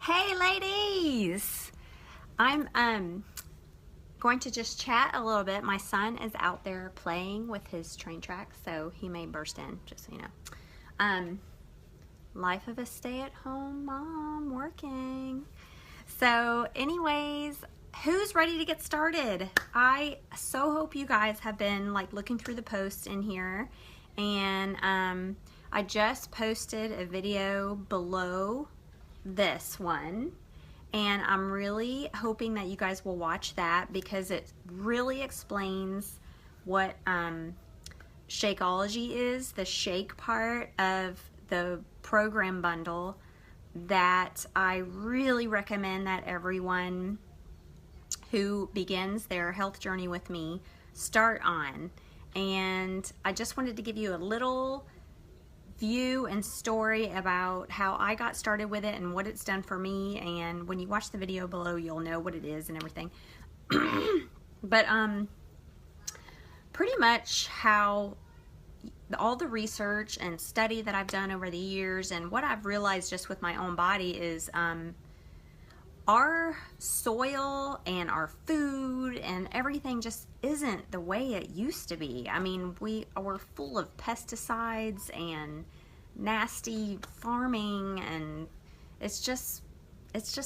Hey ladies! I'm going to just chat a little bit. My son is out there playing with his train tracks, so he may burst in, just so you know. Life of a stay-at-home mom working. So anyways, who's ready to get started? I so hope you guys have been like looking through the posts in here, and I just posted a video below this one, and I'm really hoping that you guys will watch that because it really explains what Shakeology is, the shake part of the program bundle that I really recommend that everyone who begins their health journey with me start on. And I just wanted to give you a little view and story about how I got started with it and what it's done for me, and when you watch the video below you'll know what it is and everything. But pretty much how all the research and study that I've done over the years and what I've realized just with my own body is our soil and our food and everything just isn't the way it used to be. I mean, we're full of pesticides and nasty farming, and it's just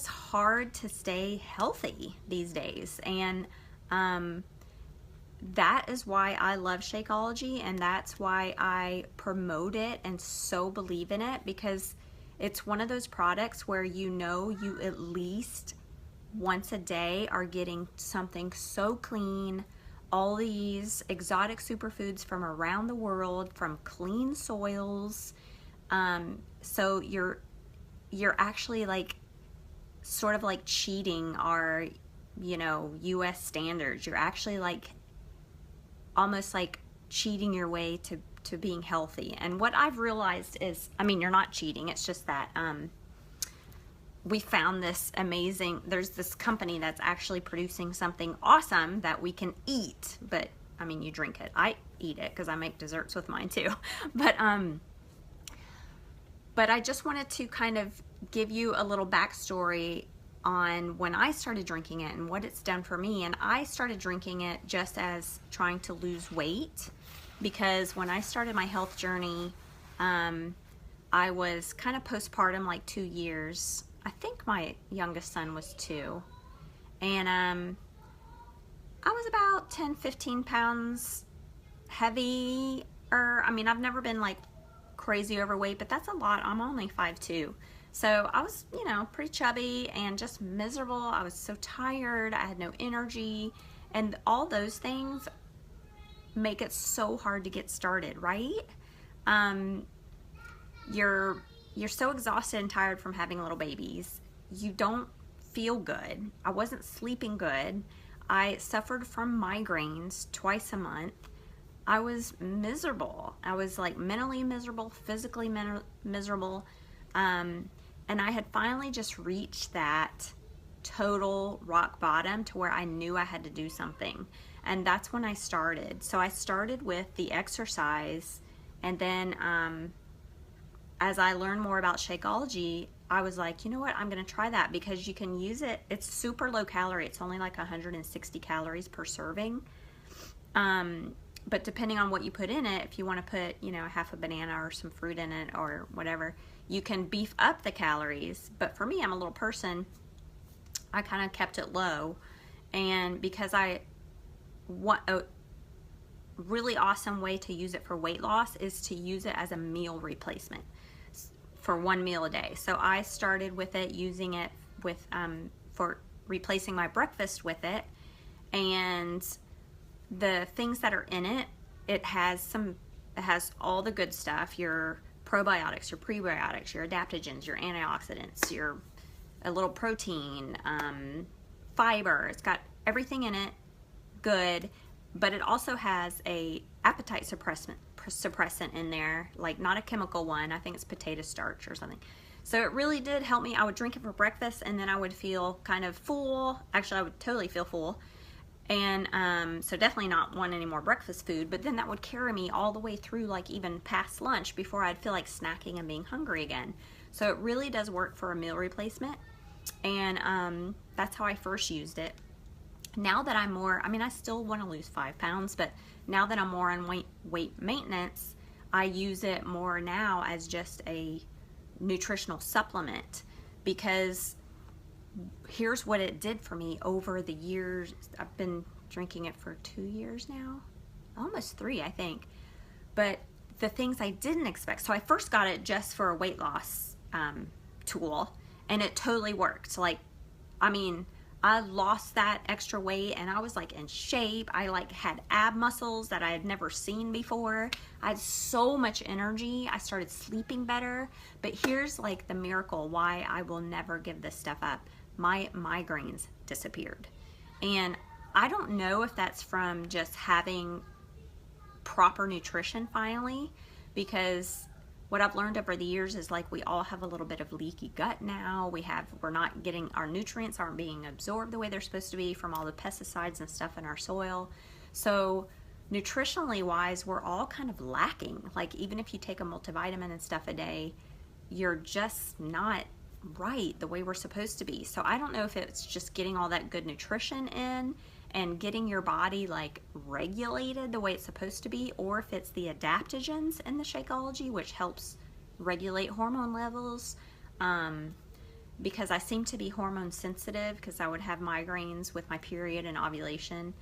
hard to stay healthy these days. And that is why I love Shakeology, and that's why I promote it and so believe in it, because it's one of those products where you know you at least once a day are getting something so clean, all these exotic superfoods from around the world, from clean soils. So you're actually like sort of like cheating our, you know, US standards. You're actually like almost like cheating your way to being healthy. And what I've realized is, I mean, you're not cheating, it's just that we found this amazing, there's this company that's actually producing something awesome that we can eat. But I mean, you drink it. I eat it because I make desserts with mine too. But I just wanted to kind of give you a little backstory on when I started drinking it and what it's done for me. And I started drinking it just as trying to lose weight, because when I started my health journey, I was kind of postpartum, like 2 years. I think my youngest son was 2. And I was about 10-15 pounds heavy, or I mean, I've never been like crazy overweight, but that's a lot. I'm only 5'2". So I was, you know, pretty chubby and just miserable. I was so tired. I had no energy, and all those things make it so hard to get started, right? You're so exhausted and tired from having little babies. You don't feel good. I wasn't sleeping good. I suffered from migraines twice a month. I was miserable. I was like mentally miserable, physically miserable. And I had finally just reached that total rock bottom to where I knew I had to do something. And that's when I started. So I started with the exercise, and then as I learned more about Shakeology, I was like, you know what, I'm gonna try that, because you can use it. It's super low calorie. It's only like 160 calories per serving. But depending on what you put in it, if you want to put, you know, half a banana or some fruit in it or whatever, you can beef up the calories. But for me, I'm a little person, I kind of kept it low. And because a really awesome way to use it for weight loss is to use it as a meal replacement for 1 meal a day. So I started with it, using it with for replacing my breakfast with it. And the things that are in it, it has all the good stuff, your probiotics, your prebiotics, your adaptogens, your antioxidants, a little protein, fiber. It's got everything in it good, but it also has a appetite suppressant in there, like not a chemical one. I think it's potato starch or something. So it really did help me. I would drink it for breakfast, and then I would feel kind of full. Actually, I would totally feel full. And so definitely not want any more breakfast food, but then that would carry me all the way through, like even past lunch, before I'd feel like snacking and being hungry again. So it really does work for a meal replacement. And that's how I first used it. Now that I'm more, I mean, I still want to lose 5 pounds, but now that I'm more on weight maintenance, I use it more now as just a nutritional supplement, because here's what it did for me over the years. I've been drinking it for 2 years now, almost 3, I think. But the things I didn't expect. So I first got it just for a weight loss tool, and it totally worked. Like, I mean, I lost that extra weight and I was like in shape. I like had ab muscles that I had never seen before. I had so much energy. I started sleeping better. But here's like the miracle why I will never give this stuff up. My migraines disappeared. And I don't know if that's from just having proper nutrition finally, because what I've learned over the years is like we all have a little bit of leaky gut now. We're not getting, our nutrients aren't being absorbed the way they're supposed to be from all the pesticides and stuff in our soil. So nutritionally wise, we're all kind of lacking. Like even if you take a multivitamin and stuff a day, you're just not right the way we're supposed to be. So I don't know if it's just getting all that good nutrition in and getting your body like regulated the way it's supposed to be, or if it's the adaptogens in the Shakeology, which helps regulate hormone levels, because I seem to be hormone sensitive because I would have migraines with my period and ovulation.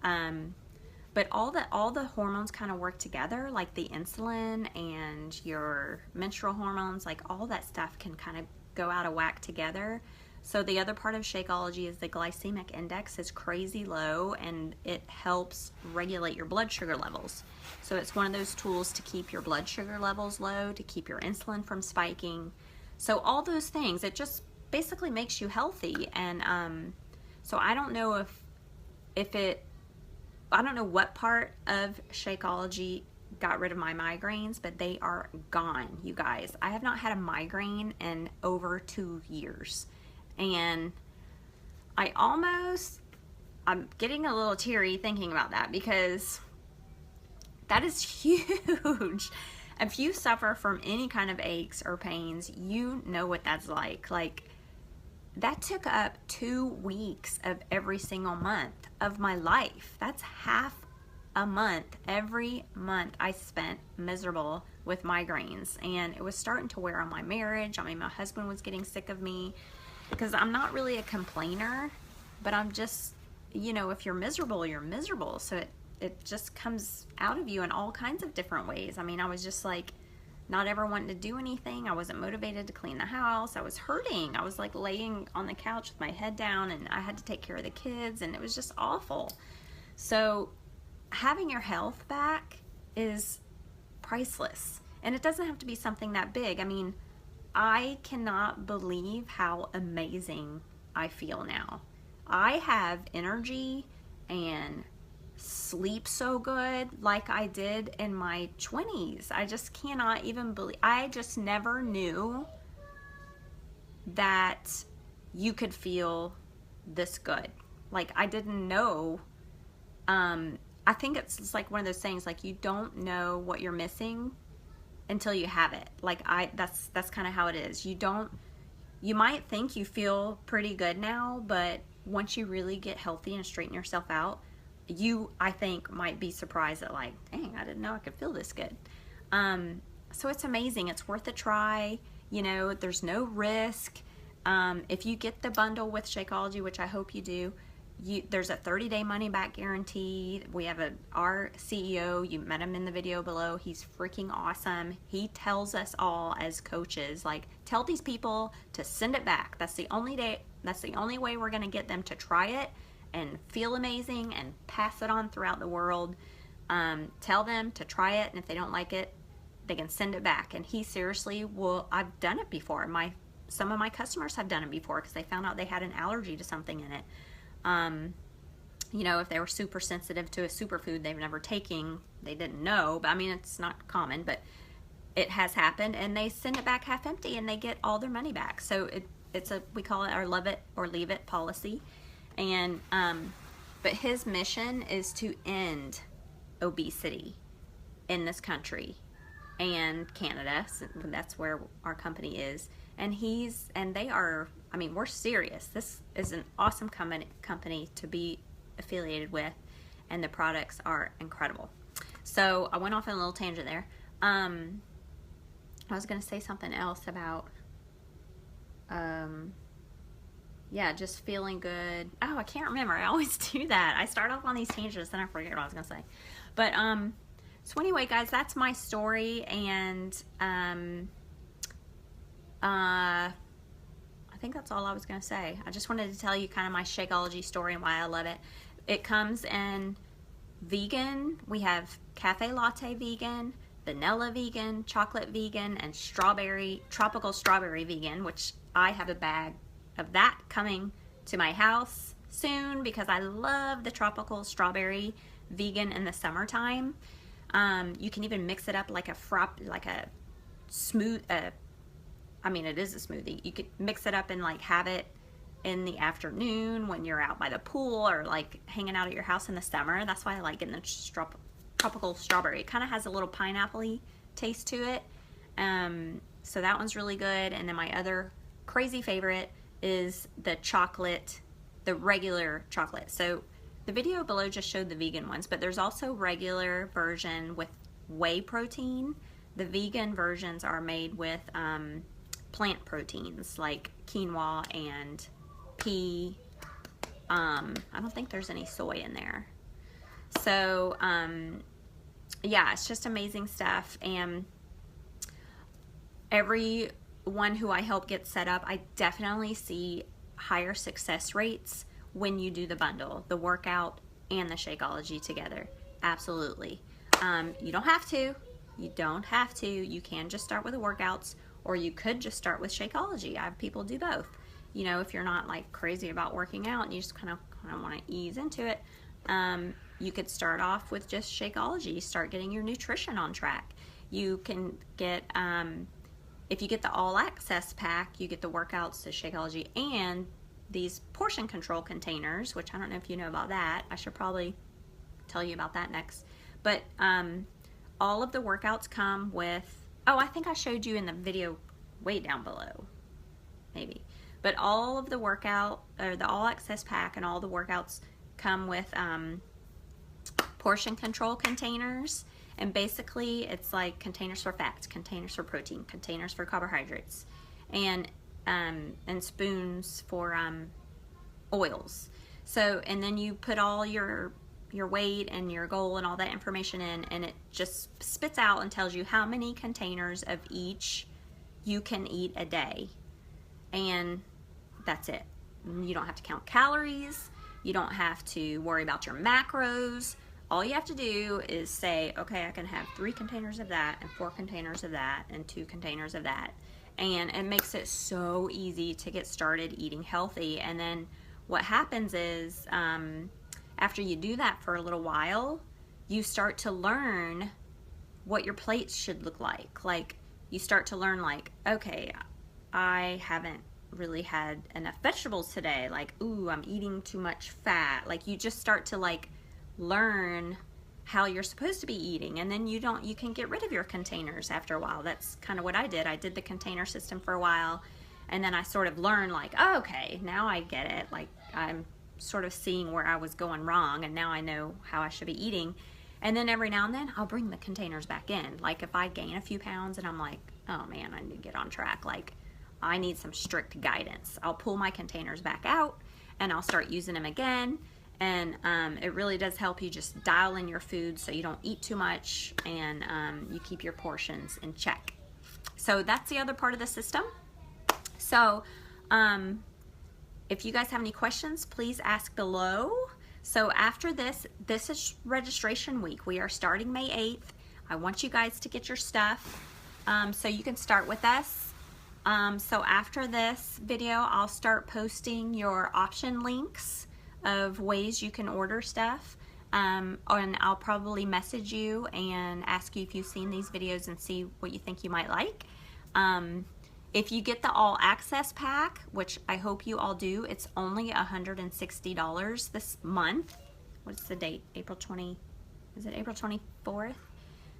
But all the hormones kind of work together, like the insulin and your menstrual hormones, like all that stuff can kind of go out of whack together. So the other part of Shakeology is the glycemic index is crazy low, and it helps regulate your blood sugar levels. So it's one of those tools to keep your blood sugar levels low, to keep your insulin from spiking. So all those things, it just basically makes you healthy. And so I don't know I don't know what part of Shakeology got rid of my migraines, but they are gone, you guys. I have not had a migraine in over 2 years. And I'm getting a little teary thinking about that, because that is huge. If you suffer from any kind of aches or pains, you know what that's like. Like, that took up 2 weeks of every single month of my life. That's half a month. Every month I spent miserable with migraines, and it was starting to wear on my marriage. I mean, my husband was getting sick of me, because I'm not really a complainer, but I'm just, you know, if you're miserable, you're miserable. So it just comes out of you in all kinds of different ways. I mean, I was just like not ever wanting to do anything. I wasn't motivated to clean the house. I was hurting. I was like laying on the couch with my head down, and I had to take care of the kids, and it was just awful. So having your health back is priceless. And it doesn't have to be something that big. I mean, I cannot believe how amazing I feel now. I have energy and sleep so good like I did in my 20s. I just cannot even believe. I just never knew that you could feel this good. Like, I didn't know. I think it's like one of those things, like, you don't know what you're missing until you have it. Like, that's kind of how it is. You might think you feel pretty good now, but once you really get healthy and straighten yourself out, I think might be surprised at, like, dang, I didn't know I could feel this good. So it's amazing. It's worth a try. You know, there's no risk. If you get the bundle with Shakeology, which I hope you do, there's a 30-day money-back guarantee. We have our CEO, you met him in the video below. He's freaking awesome. He tells us all as coaches, like, tell these people to send it back. That's the only way we're going to get them to try it and feel amazing and pass it on throughout the world. Tell them to try it, and if they don't like it, they can send it back. And he seriously will. I've done it before. Some of my customers have done it before because they found out they had an allergy to something in it. You know, if they were super sensitive to a superfood they've never taken, they didn't know, but I mean, it's not common, but it has happened, and they send it back half empty and they get all their money back. So we call it our love it or leave it policy. And, but his mission is to end obesity in this country and Canada. So that's where our company is. And they are I mean, we're serious. This is an awesome company to be affiliated with, and the products are incredible. So I went off on a little tangent there. I was going to say something else about, yeah, just feeling good. Oh, I can't remember. I always do that. I start off on these tangents, then I forget what I was going to say. But, so anyway, guys, that's my story, and, I think that's all I was going to say. I just wanted to tell you kind of my Shakeology story and why I love it. It comes in vegan. We have cafe latte vegan, vanilla vegan, chocolate vegan, and tropical strawberry vegan, which I have a bag of that coming to my house soon because I love the tropical strawberry vegan in the summertime. You can even mix it up like a smooth, I mean, it is a smoothie. You could mix it up and like have it in the afternoon when you're out by the pool or like hanging out at your house in the summer. That's why I like getting the tropical strawberry. It kind of has a little pineapple-y taste to it. So that one's really good. And then my other crazy favorite is the chocolate, the regular chocolate. So the video below just showed the vegan ones, but there's also regular version with whey protein. The vegan versions are made with plant proteins like quinoa and pea. I don't think there's any soy in there. So yeah, it's just amazing stuff. And everyone who I help get set up, I definitely see higher success rates when you do the bundle, the workout and the Shakeology together. Absolutely. You don't have to. You don't have to. You can just start with the workouts, or you could just start with Shakeology. I have people do both. You know, if you're not like crazy about working out and you just kind of want to ease into it, you could start off with just Shakeology. Start getting your nutrition on track. You can get, if you get the all access pack, you get the workouts, the Shakeology, and these portion control containers, which I don't know if you know about that. I should probably tell you about that next. But all of the workouts come with, oh, I think I showed you in the video way down below, maybe. But all of the workout, or the all access pack and all the workouts come with portion control containers. And basically it's like containers for fats, containers for protein, containers for carbohydrates, and spoons for oils. So, and then you put all your weight and your goal and all that information in, and it just spits out and tells you how many containers of each you can eat a day. And that's it. You don't have to count calories. You don't have to worry about your macros. All you have to do is say, okay, I can have 3 containers of that, and 4 containers of that, and 2 containers of that. And it makes it so easy to get started eating healthy. And then what happens is, after you do that for a little while, you start to learn what your plates should look like. Like, you start to learn, like, okay, I haven't really had enough vegetables today. Like, ooh, I'm eating too much fat. Like, you just start to, like, learn how you're supposed to be eating, and then you can get rid of your containers after a while. That's kind of what I did. I did the container system for a while, and then I sort of learned, like, oh, okay, now I get it. Like, I'm sort of seeing where I was going wrong, and now I know how I should be eating. And then every now and then I'll bring the containers back in. Like, if I gain a few pounds and I'm like, oh man, I need to get on track, like I need some strict guidance, I'll pull my containers back out and I'll start using them again. And it really does help you just dial in your food so you don't eat too much, and you keep your portions in check. So that's the other part of the system. So if you guys have any questions, please ask below. So after this is registration week. We are starting May 8th. I want you guys to get your stuff so you can start with us. So after this video, I'll start posting your option links of ways you can order stuff, and I'll probably message you and ask you if you've seen these videos and see what you think you might like. If you get the all access pack, which I hope you all do, it's only $160 this month. What's the date? April 20, is it April 24th?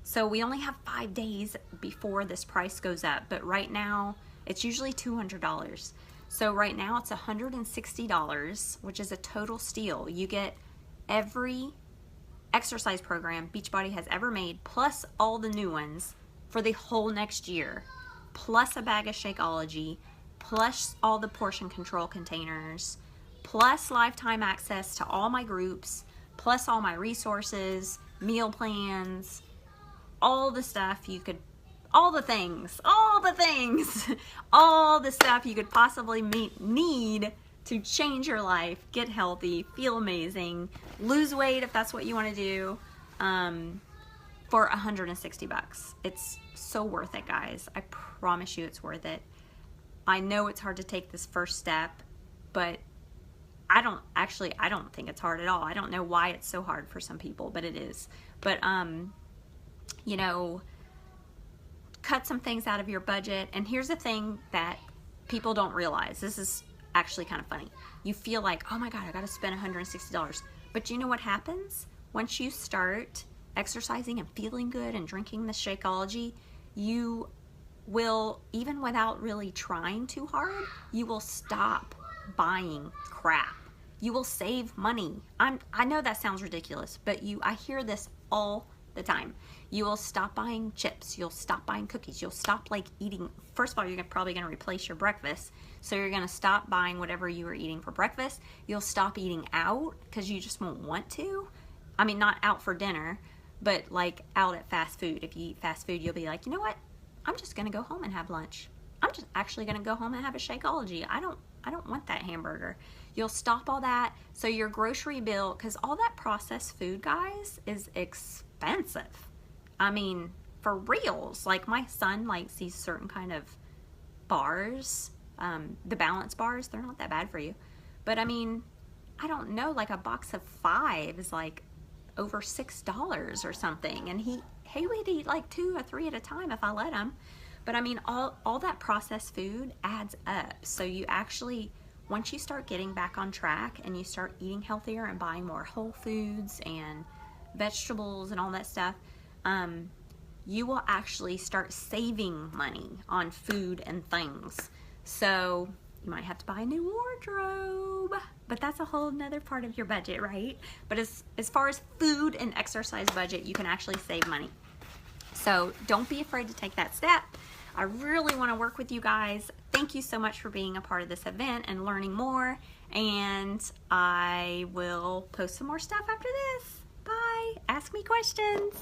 So we only have 5 days before this price goes up, but right now it's usually $200. So right now it's $160, which is a total steal. You get every exercise program Beachbody has ever made, plus all the new ones for the whole next year, plus a bag of Shakeology, plus all the portion control containers, plus lifetime access to all my groups, plus all my resources, meal plans, all the stuff you could, all the things, all the stuff you could possibly need to change your life, get healthy, feel amazing, lose weight if that's what you want to do, for $160. It's so worth it, guys. I promise you it's worth it. I know it's hard to take this first step, but I don't think it's hard at all. I don't know why it's so hard for some people, but it is. But, you know, cut some things out of your budget. And here's the thing that people don't realize. This is actually kind of funny. You feel like, oh my God, I got to spend $160. But you know what happens? Once you start exercising and feeling good and drinking the Shakeology, you will, even without really trying too hard, you will stop buying crap. You will save money. I know that sounds ridiculous, but I hear this all the time. You will stop buying chips. You'll stop buying cookies. You'll stop like eating. First of all, you're probably going to replace your breakfast. So you're going to stop buying whatever you were eating for breakfast. You'll stop eating out because you just won't want to. I mean, not out for dinner, but like out at fast food. If you eat fast food, you'll be like, you know what? I'm just going to go home and have lunch. I'm just actually going to go home and have a Shakeology. I don't want that hamburger. You'll stop all that. So your grocery bill, because all that processed food, guys, is expensive. I mean, for reals. Like my son likes these certain kind of bars, the balance bars. They're not that bad for you. But I mean, I don't know, like a box of 5 is like over $6 or something. And he would eat like 2 or 3 at a time if I let him. But I mean, all that processed food adds up. So you actually, once you start getting back on track and you start eating healthier and buying more whole foods and vegetables and all that stuff, you will actually start saving money on food and things. So you might have to buy a new wardrobe, but that's a whole nother part of your budget, right? But as far as food and exercise budget, you can actually save money. So don't be afraid to take that step. I really want to work with you guys. Thank you so much for being a part of this event and learning more. And I will post some more stuff after this. Bye. Ask me questions.